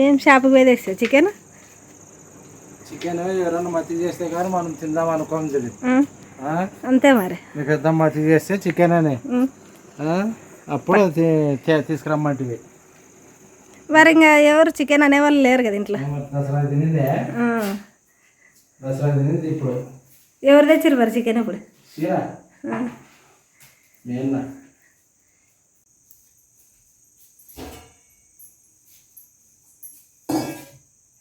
ఏం షాపుకి పోయి తెస్తావు చికెన్? చికెన్ ఎవరన్నా మతి చేస్తే కానీ మనం తిందాం అనుకోం తెలియదు. అంతే మరి. మీ పెద్ద మతి చేస్తే చికెన్ అని అప్పుడు తీసుకురమ్మంటివి. మరి ఇంకా ఎవరు చికెన్ అనేవాళ్ళు లేరు కదా ఇంట్లో. దసరా తినిందే, దసరా తినింది. ఇప్పుడు ఎవరు తెచ్చారు మరి చికెన్? ఇప్పుడు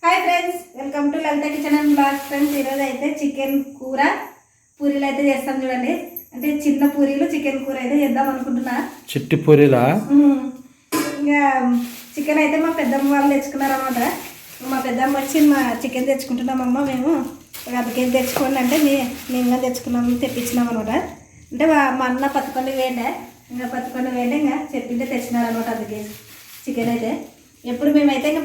hi friends, welcome to Lalitha kitchen and blogs. Friends, ఈరోజు అయితే చికెన్ కూర పూరీలు అయితే చేస్తాం చూడండి. అంటే చిన్న పూరీలు చికెన్ కూర అయితే చేద్దాం అనుకుంటున్నా. చిట్టి పూరీలా? ఇంకా చికెన్ అయితే మా పెద్దమ్మ వాళ్ళు తెచ్చుకున్నారు అనమాట. మా పెద్దమ్మ వచ్చి మా చికెన్ తెచ్చుకుంటున్నామమ్మ మేము ఒక 10 కేజీ తెచ్చుకోండి అంటే మేము తెచ్చుకున్నాము, తెప్పించినాం అనమాట. అంటే మా అన్న 11 వేయండి, ఇంకా 11 వేయండి ఇంకా చెప్పింటే తెచ్చినారు అనమాట 10 కేజీ చికెన్. అయితే ఎప్పుడు మేమైతే ఇంకా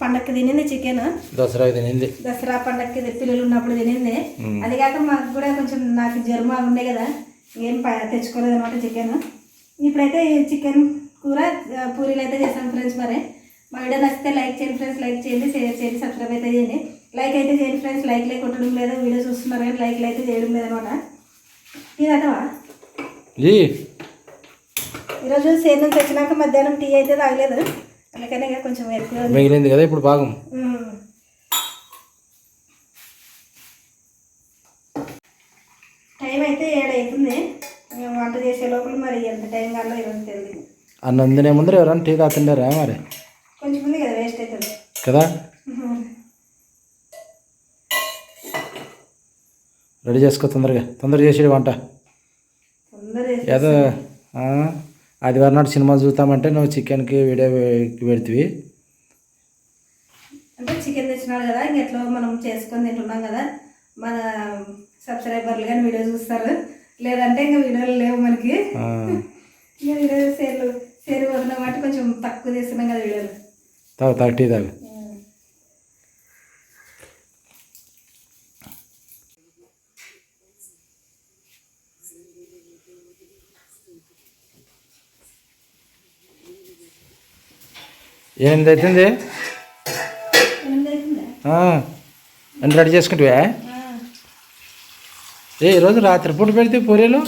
పండక్కి తినింది చికెన్. దసరా పండక్కి పిల్లలు ఉన్నప్పుడు తినింది. అది కాక మాకు కూడా కొంచెం నాకు జ్వరం ఉండే కదా, ఏం తెచ్చుకోలేదు అనమాట చికెన్. ఇప్పుడైతే చికెన్ కూర పూరీలు అయితే చేస్తాం ఫ్రెండ్స్. మరి మా వీడియో నచ్చితే లైక్ చేయండి ఫ్రెండ్స్, లైక్ చేయండి, షేర్ చేయండి, సబ్స్క్రైబ్ అయితే చేయండి. లైక్ అయితే చేయండి ఫ్రెండ్స్, లైక్ కొట్టడం లేదు, వీడియో చూస్తున్నారు కానీ లైక్ అయితే చేయడం లేదనమాట. ఇదటవా ఈరోజు సేల్ నుంచి వచ్చినాక మధ్యాహ్నం టీ అయితే తాగలేదు, అందుకనే కొంచెం ఎక్కువ మిగిలింది కదా ఇప్పుడు భాగం. టైం అయితే 7 అవుతుంది. వంట చేసే లోపల మరి ఎంత టైం కాలో ఈరోజు తెలియదు. అన్నం తినే ముందర ఎవరైనా టీ తాగుతుండారా? మరి కొంచెం ఉంది కదా, వేస్ట్ అవుతుంది కదా. రెడీ చేసుకో తొందరగా చేసేది వంట. ఏదో ఆదివారం నాడు సినిమా చూస్తామంటే నువ్వు చికెన్కి వీడియో పెడుతుంది. అంటే చికెన్ తెచ్చినాడు కదా, ఇంకెట్లో మనం చేసుకొని తింటున్నాం కదా, మన సబ్స్క్రైబర్లు కానీ వీడియో చూస్తారు. లేదంటే ఇంకా వీడియోలు లేవు మనకి. ఇంకా వీడియో సేల్ వదిలిన బట్టి కొంచెం తక్కువ చేస్తున్నాం కదా వీడియోలు. తాగు టీ తాగు. ఏమిది అవుతుంది? అన్నీ రెడీ చేసుకుంటావా? ఈరోజు రాత్రి పూట పెడితే పూరీలు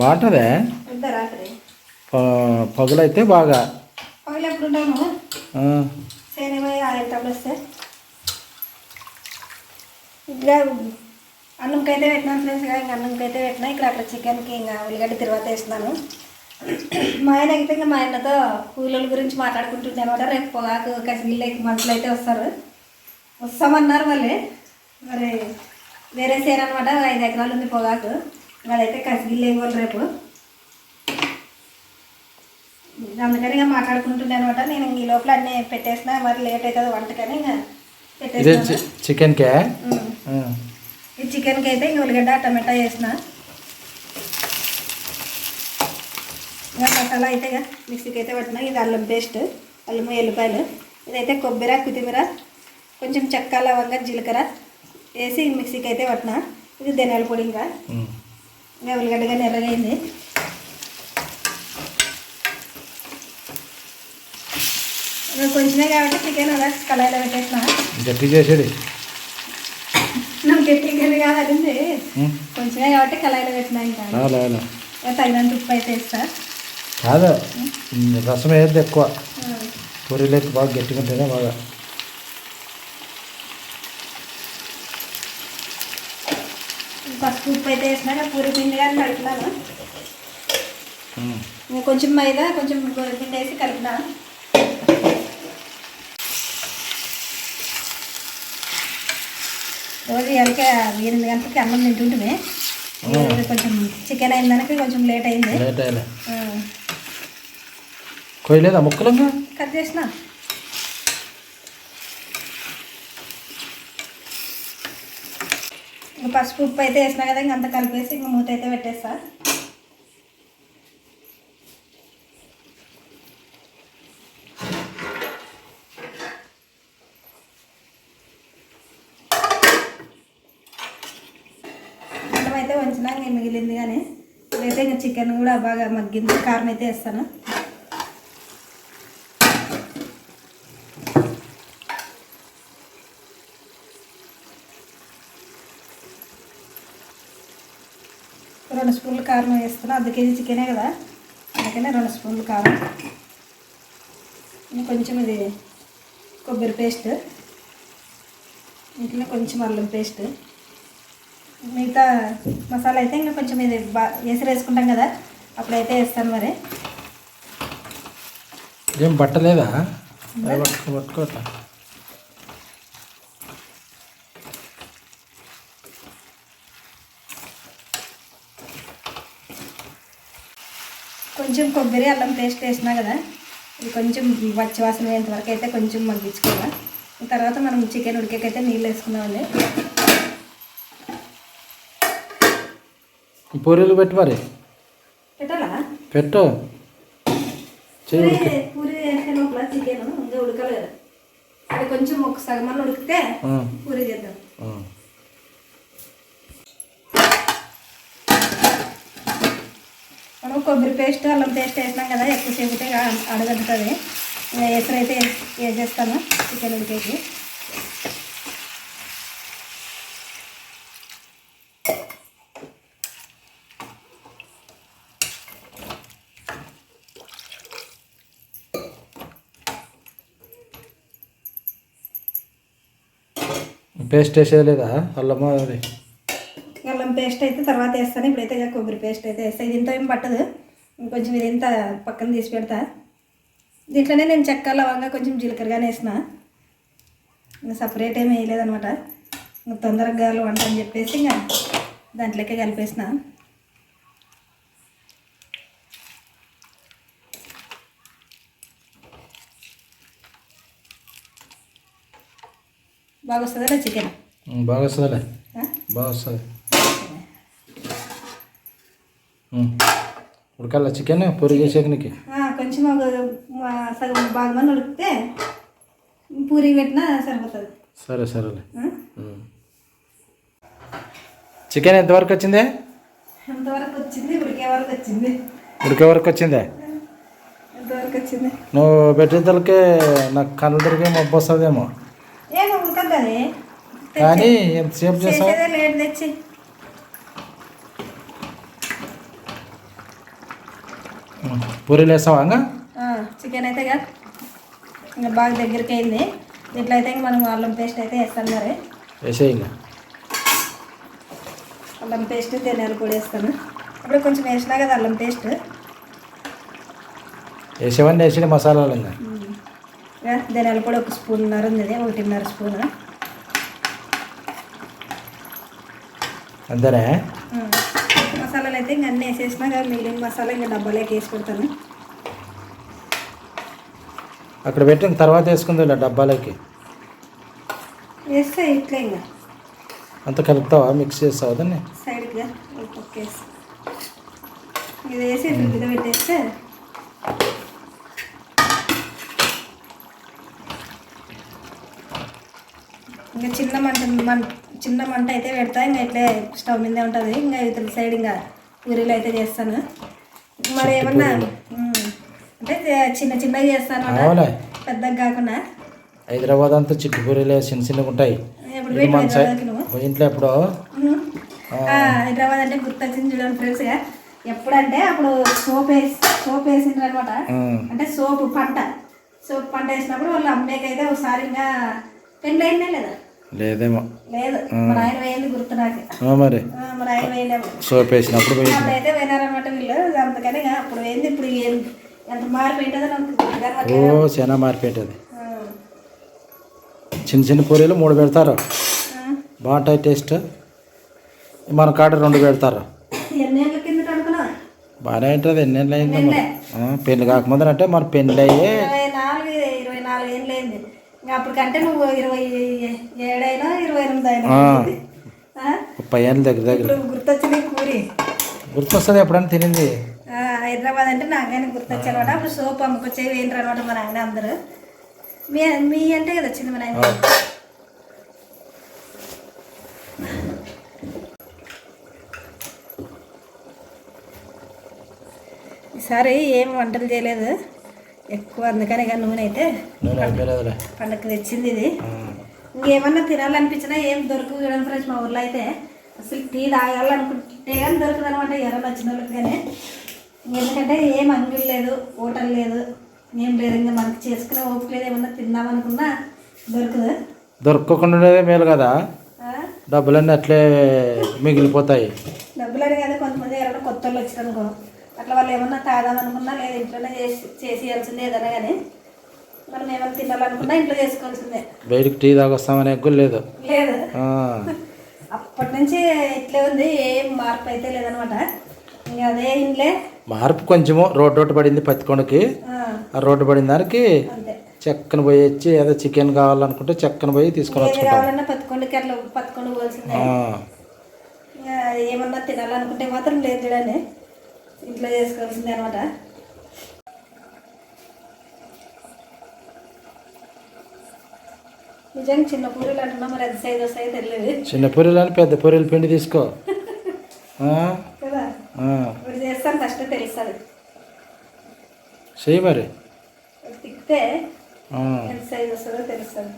బాగుంటుందా? పగులైతే బాగా ఇంకా అన్నంకైతే పెట్టినాను ఫ్రెండ్స్. ఇంకా అన్నంకైతే పెట్టినా. ఇక్కడ అక్కడ చికెన్కి ఇంకా ఉల్లిగడ్డ తిరువాత వేస్తున్నాను. మా ఆయన అయితే ఇంకా మా ఆయనతో కూలీల గురించి మాట్లాడుకుంటుంది అనమాట. రేపు పొగాకు కసిగిళ్ళకి మనుషులు అయితే వస్తామన్నారు వాళ్ళే. మరి వేరే సేర్ అనమాట, 5 ఎకరాలు ఉంది పొగాకు. అదైతే కసిగిళ్ళు ఇవ్వాలి రేపు. అందుకని ఇంకా మాట్లాడుకుంటుండే అనమాట. నేను ఈ లోపల అన్నీ పెట్టేసిన, మరి లేట్ అవుతుంది వంటకని ఇంకా పెట్టేసిన. చికెన్కే ఈ చికెన్కి అయితే ఇంక ఉల్లిగడ్డ టమాటా వేసిన. ఇంకా మసాలా అయితే మిక్సీకి అయితే పట్టిన. ఇది అల్లం పేస్ట్, అల్లము ఎల్లిపాయలు. ఇదైతే కొబ్బరి, కొత్తిమీర, కొంచెం చెక్క, లవంగ, జీలకర్ర వేసి మిక్సీకి అయితే పట్టిన. ఇది ధనియాల పొడి. ఇంకా ఉల్లిగడ్డగా ఎర్రగైంది. కొంచెమే కాబట్టి చికెన్ అలా కళాయిలో పెట్టేసిన. గట్టి చేసేది నాకు గట్టి కాదు, అదింది కొంచెమే కాబట్టి కళాయిలో పెట్టినా. ఇంకా తగినంత ఉప్పు అయితే వేస్తా. కాదు, రసం వేయద్దు ఎక్కువ, పూరీలు అయితే బాగా గట్టిగా ఉంటేనే బాగా. పసుపు ఉప్పు అయితే వేసినాక పూరి పిండి కానీ కలుపుతున్నాను. కొంచెం మైదా, కొంచెం గోధుమ పిండి వేసి కలిపినా. రోజు 8 గంటలకి అన్నం తింటుంటే కొంచెం చికెన్ అయిన దానికి కొంచెం లేట్ అయింది. కొయ్యలేదా ముక్కలంగా? కట్ చేసిన. ఇంకా పసుపు ఉప్పు అయితే వేసినా కదా, ఇంకంతా కలిపేసి ఇంకా మూత అయితే పెట్టేస్తా. అన్నం అయితే వంచినా ఇంకా మిగిలింది కానీ ఇదైతే ఇంకా చికెన్ కూడా బాగా మగ్గింది. కారం అయితే వేస్తాను. స్పూన్లు కారం వేస్తున్నా. 1/2 కేజీ చికెనే కదా, అందుకనే 2 స్పూన్లు కారం. కొంచెం ఇది కొబ్బరి పేస్ట్, ఇంట్లో కొంచెం అల్లం పేస్ట్, మిగతా మసాలా అయితే ఇంకా కొంచెం ఇది వేసుకుంటాం కదా, అప్పుడైతే వేస్తాను. మరి ఏం పట్టలేదా? పట్టుకోవట్లా. కొంచెం కొబ్బరి అల్లం పేస్ట్ వేసినా కదా, ఇది కొంచెం పచ్చివాసన అయ్యేంత వరకు అయితే కొంచెం మగ్గించుకోవాలి. తర్వాత మనం చికెన్ ఉడికేకైతే నీళ్ళు వేసుకున్నామండి. పూరీలు పెట్టి మరి పెట్టాలా? పెట్టు. పూరి వేసే లోపల చికెన్ ఇంకా ఉడకలేదు, అది కొంచెం ఒక సగమన్న ఉడికితే పూరి చేద్దాం. మనం కొబ్బరి పేస్ట్ అల్లం పేస్ట్ వేసినాం కదా, ఎక్కువసేపు అడగడుతుంది. ఎసరైతే వేసేస్తాను చికెన్ ఉడికేకి. పేస్ట్ వేసేది లేదా? అల్లమా అది అల్లం పేస్ట్ అయితే తర్వాత వేస్తాను. ఇప్పుడైతే కొబ్బరి పేస్ట్ అయితే వేస్తాను. ఇది ఇంత ఏం పట్టదు, ఇంకొంచెం ఇది ఇంత పక్కన తీసి పెడతా. దీంట్లోనే నేను చెక్క లవంగా కొంచెం జీలకర్రగానే వేసిన, ఇంకా సపరేట్ ఏమి వేయలేదనమాట. ఇంకా తొందరగా వంట అని చెప్పేసి ఇంకా దాంట్లోకే కలిపేసిన. బాగా వస్తుందా చికెన్? బాగా వస్తుందిలే, బాగా వస్తుంది. ఉడకాల చికెన్ పూరి చేసాక నీకు కొంచెం సగం బాగా మంది ఉడికితే పూరి పెట్టినా సరిపోతుంది. సరే సరేలే. చికెన్ ఎంతవరకు వచ్చింది? ఎంతవరకు వచ్చింది? ఉడికే వరకు వచ్చింది. ఉడికే వరకు వచ్చిందే? ఎంతవరకు వచ్చింది? నువ్వు పెట్టేతలకే నాకు కళ్ళు దొరికే మబ్బు వస్తుందేమో. ఏమో ఉడకద్దని కానీ ఎంతసేపు చేస్తావు? లేట్ తెచ్చి పూరీలు వేస్తావా? ఇంకా చికెన్ అయితే ఇంకా బాగా దగ్గరికి అయింది. దీంట్లో అయితే మనం అల్లం పేస్ట్ అయితే వేస్తాను. మరి వేసే ఇంకా అల్లం పేస్ట్ ధనియాల పొడి వేస్తాను. ఇప్పుడు కొంచెం వేసినా కదా అల్లం పేస్ట్ వేసేవన్నీ వేసిన మసాలాలు ఇంకా ధనియాల పొడి 1 స్పూన్నర ఉంది, 1.5 స్పూన్ అంతేనే. మసాలాలు అయితే ఇంకా అన్నీ వేసేసినా కదా, మిగిలిన మసాలా ఇంకా డబ్బాలోకి వేసి పెడతాను. అక్కడ పెట్టిన తర్వాత వేసుకుంది ఇలా డబ్బాలోకి వేస్తే ఇట్లా ఇంకా అంత కలుపుతావా, మిక్స్ చేస్తావా దాన్ని? సైడ్గా పక్క వేసి ఇది వేసి ఫ్రిడ్జ్లో పెట్టేస్తే ఇంకా చిన్న మంట అయితే పెడతా. ఇంకా ఇట్లే స్టవ్ మీదే ఉంటుంది. ఇంకా ఇతర సైడ్ ఇంకా పూరీలు అయితే చేస్తాను. మరి ఏమన్నా అంటే చిన్నగా చేస్తాను, పెద్దగా కాకుండా. హైదరాబాద్ అంతా చిట్టు పూరీలే చిన్నగా ఉంటాయి. ఇంట్లో ఎప్పుడో హైదరాబాద్ అంటే గుర్తొచ్చింది చూడండి ఫ్రెండ్స్. ఎప్పుడంటే అప్పుడు సోప్ వేసిండ్రు అనమాట. అంటే సోప్ పంట వేసినప్పుడు వాళ్ళు అమ్మేకైతే ఒకసారి ఇంకా పెళ్ళి అయిందే లేదా? లేదేమో. లేదు, మన ఆయన వేయండి గుర్తు నాకు. మరి మన ఆయన వేయలేము, సోప్ వేసినప్పుడు అయితే పోయినారనమాట వీళ్ళు. అందుకని అప్పుడు ఏంది ఇప్పుడు ఎంత మారిపోయింటుందో నాకు. ఓ చాలా మారిపోయింటుంది. చిన్న పూరీలు 3 పెడతారు, బాగుంటాయి టేస్ట్. మన కాడ 2 పెడతారు. ఎన్నేళ్ళ కింద అనుకున్నా బాగానే ఉంటుంది. ఎన్నేళ్ళు అయింది పెళ్ళి కాకముందు అంటే మన పెళ్ళి అయ్యే 24 ఏళ్ళు అయింది. ఇంకా అప్పటికంటే నువ్వు 27 అయినా 28 అయినా 30 ఏళ్ళు దగ్గర గుర్తొచ్చింది పూరి. గుర్తొస్తుంది ఎప్పుడైనా తినింది. హైదరాబాద్ అంటే నాకైనా గుర్తొచ్చి అనమాట. అప్పుడు సోప్ అమ్ముకొచ్చేవి ఏంటారు అనమాట మన ఆయన అందరూ. మీ అంటే కదా వచ్చింది మన ఆయన. ఈసారి ఏం వంటలు చేయలేదు ఎక్కువ, అందుకని ఇక నూనె అయితే పండగకి తెచ్చింది ఇది. ఇంకేమన్నా తినాలనిపించినా ఏం దొరకవు చూడండి ఫ్రెండ్స్. మా ఊర్లో అయితే అసలు టీ తాగాలనుకుంటే కానీ దొరకదు అనమాట ఎవరైనా వచ్చిన వాళ్ళకి కానీ. ఎందుకంటే ఏం అంగడి లేదు, హోటల్ లేదు, ఏం లేదు. ఇంకా మనకి చేసుకునే ఓపిక లేదు. ఏమన్నా తిందామనుకున్నా దొరకదు. దొరకకుండా ఉండేదే మేలు కదా, ఆ? డబ్బులన్నీ అట్లే మిగిలిపోతాయి. డబ్బులు అని కదా, కొంతమంది ఎవరైనా కొత్త వాళ్ళు వచ్చారనుకో, అట్లా వాళ్ళు ఏమన్నా తాగామనుకున్నా లేదు ఇంట్లోనే చేసేయాల్సిందే ఏదైనా కానీ. మనం ఏమైనా తినాలనుకున్నా ఇంట్లో చేసుకోవాల్సిందే. బయటికి టీ తాగొస్తామనే కూడా లేదు. లేదు, ఆ. అప్పటి నుంచి ఇట్లే ఉంది, ఏం మార్పు అయితే లేదనమాట. ఇంకా అదే ఇంట్లో మార్పు కొంచెము రోడ్డు పడింది పత్తికొండకి. ఆ రోడ్డు పడిన దానికి అంతే. చెక్కన పోయి వచ్చి ఏదో చికెన్ కావాలనుకుంటే చెక్కన పోయి తీసుకొని ఏది వచ్చుకుంటాం. కావాలన్నా పత్తికొండకి అట్లా పత్తికొండ పోవాల్సిందే. ఇంకా ఏమన్నా తినాలనుకుంటే మాత్రం లేదు చూడండి, ఇంట్లో చేసుకోవాల్సిందే అనమాట. నిజంగా చిన్న పూరీలు అంటున్నా, మరి ఎంత సైజు వస్తాయో తెలియదు చిన్న పూరీలు అని పెద్ద పూరీలు పిండి తీసుకో. కదా, ఇప్పుడు చేస్తాను ఫస్ట్ తెలుస్తుంది. చెయ్యి మరి, తిక్కితే ఎంత సైజు వస్తుందో తెలుస్తుంది.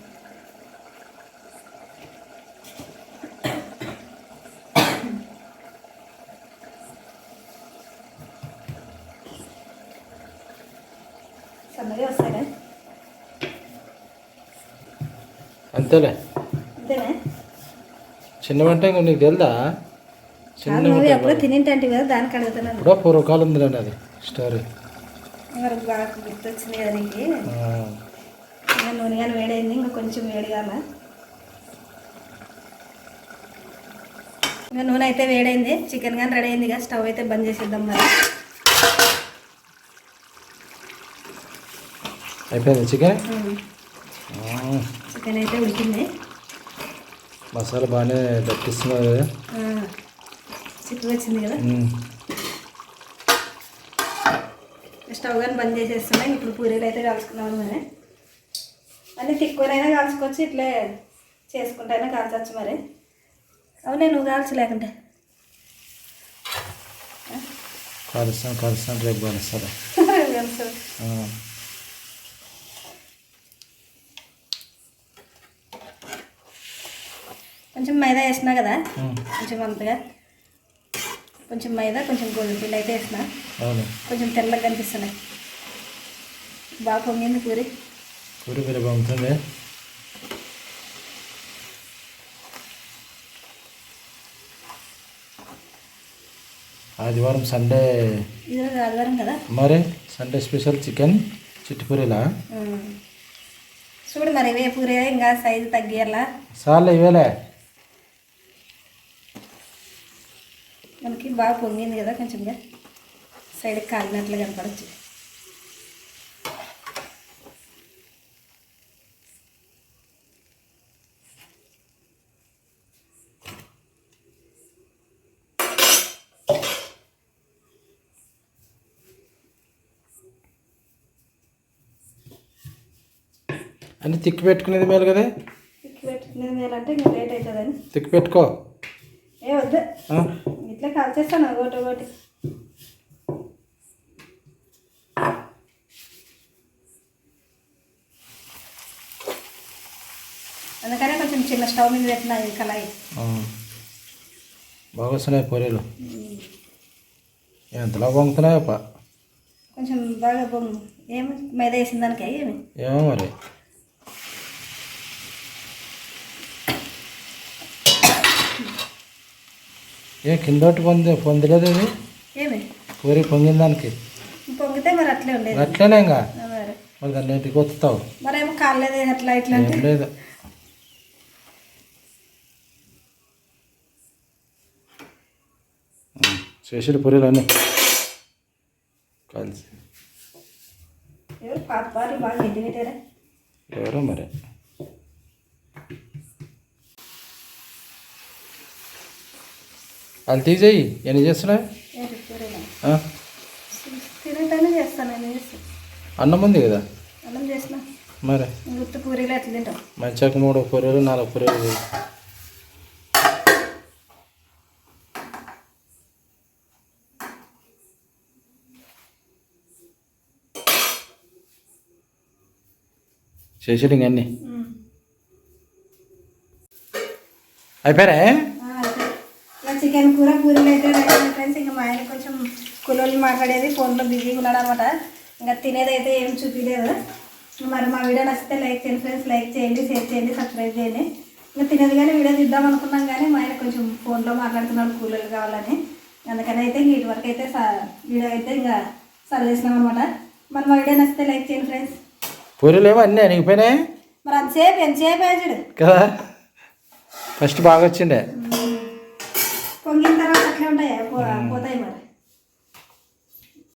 సన్నగా వస్తాయి అంతేలే. అంతేనా? చిన్నవంటే ఇంక నీకు తెలుదా? నువ్వు ఎప్పుడో తినింటే కదా, దానికి అడుగుతున్నాను. ఇప్పుడు పూర్వకాలం ఉందిలేండి అది స్టోరీ. మరి బాగా గుర్తొచ్చింది కదా నీకు. ఇంకా నూనె కానీ వేడైంది, ఇంకా కొంచెం వేడి కాల. ఇంకా నూనె అయితే వేడైంది, చికెన్ కానీ రెడీ అయింది. ఇక స్టవ్ అయితే బంద్ చేసేద్దాం మరి. అయిపోయింది చికెన్. చికెన్ అయితే ఉడికింది, మసాలా బాగానే దట్టిస్తున్నారు కదా, చికెన్ వచ్చింది కదా. స్టవ్ కానీ బంద్ చేసేస్తున్నాయి. ఇప్పుడు పూరీలు అయితే కాల్చుకున్నాము మరి. అన్నీ తిక్కువనైనా కాల్చుకోవచ్చు, ఇట్లే చేసుకుంటైనా కాల్చవచ్చు మరి. అవునే, నువ్వు కాల్చలేకుంటే కలుస్తాను రేపు కలుస్తాను. కొంచెం మైదా వేసినా కదా, కొంచెం అంతగా, కొంచెం మైదా కొంచెం గోధుమ పిండి అయితే వేసిన, కొంచెం తెల్లగా కనిపిస్తున్నాయి. బాగా పొంగింది పూరి. పూరి వేరే బాగుంటుంది. ఆదివారం సండే, ఈరోజు ఆదివారం కదా మరి సండే స్పెషల్ చికెన్ చిట్టుపూరిలా. చూడు మరి, ఇవే పూరి ఇంకా సైజు తగ్గియాలా. సార్లు ఇవేలే, మనకి బాగా పొంగింది కదా, కొంచెంగా సైడ్కి కాలినట్లు కనపడచ్చు. అన్నీ తిక్కి పెట్టుకునేది మేలు కదా. తిక్కి పెట్టుకునేది మేలు అంటే ఇంకా లేట్ అవుతుందని తిక్కి పెట్టుకో. ఏ వద్దు, ఇట్లా కాల్చేస్తాను ఒకటి ఒకటి. అందుకనే కొంచెం చిన్న స్టవ్ మీద పెట్టిన కళాయి. బాగా వస్తున్నాయి పూరీలు. ఎంతలా పొంగుతున్నాయో కొంచెం బాగా పొంగు. ఏమి మైదా వేసిన దానికి ఏమో మరి. కిందోటి పొందలేదు ఇది. ఏమి పూరి పొంగిన దానికి పొంగితే మరి అట్లే ఉండేది. అట్లేనే ఇంకా మరి దాన్ని ఇంటికి వస్తావు. మరేమో కాలేదు అట్లా ఇట్లా అంటే లేదు. చేసేది పూరీలు అన్నీ కలిసి. ఎవరు పాత బాగా గడ్డి పెట్టారా? ఎవరో మరి. వాళ్ళు తీసేయి. ఎన్ని చేస్తున్నాయి? తినటానే చేస్తాను నేను. అన్నం ఉంది కదా. అన్నం చేసిన మరి గుర్తు పూరీలు ఎట్లా తింటాం. మంచిగా 3 పూరీలు 4 పూరీలు. చేసేది ఇంక అన్నీ అయిపోయారా? చికెన్ కూర పూరీలు అయితే రెడీ ఫ్రెండ్స్. ఇంకా మా ఆయన కొంచెం కూలోళ్ళు మాట్లాడేది ఫోన్లో బిజీగా ఉన్నాడు అనమాట. ఇంకా తినేది అయితే ఏం చూపించలేదు. మరి మా వీడియో నచ్చితే లైక్ చేయండి ఫ్రెండ్స్, లైక్ చేయండి, షేర్ చేయండి, సబ్స్క్రైబ్ చేయండి. ఇంకా తినేది కానీ వీడియో తీద్దాం అనుకున్నాం కానీ మా ఆయన కొంచెం ఫోన్లో మాట్లాడుతున్నాడు కూలోళ్ళు కావాలని. అందుకని అయితే వీటి వరకు అయితే వీడియో అయితే ఇంకా సర్వేసినాం అనమాట. మరి మా వీడియో నచ్చితే లైక్ చేయండి ఫ్రెండ్స్. పూరీలు ఏమో అన్నీ అనిగిపోయినాయి మరి అంతసేపు ఎంతసేపు వేసాడు కదా, ఫస్ట్ బాగా వచ్చిండే. పొంగిన తర్వాత అట్లే ఉంటాయి పోతాయి మరి.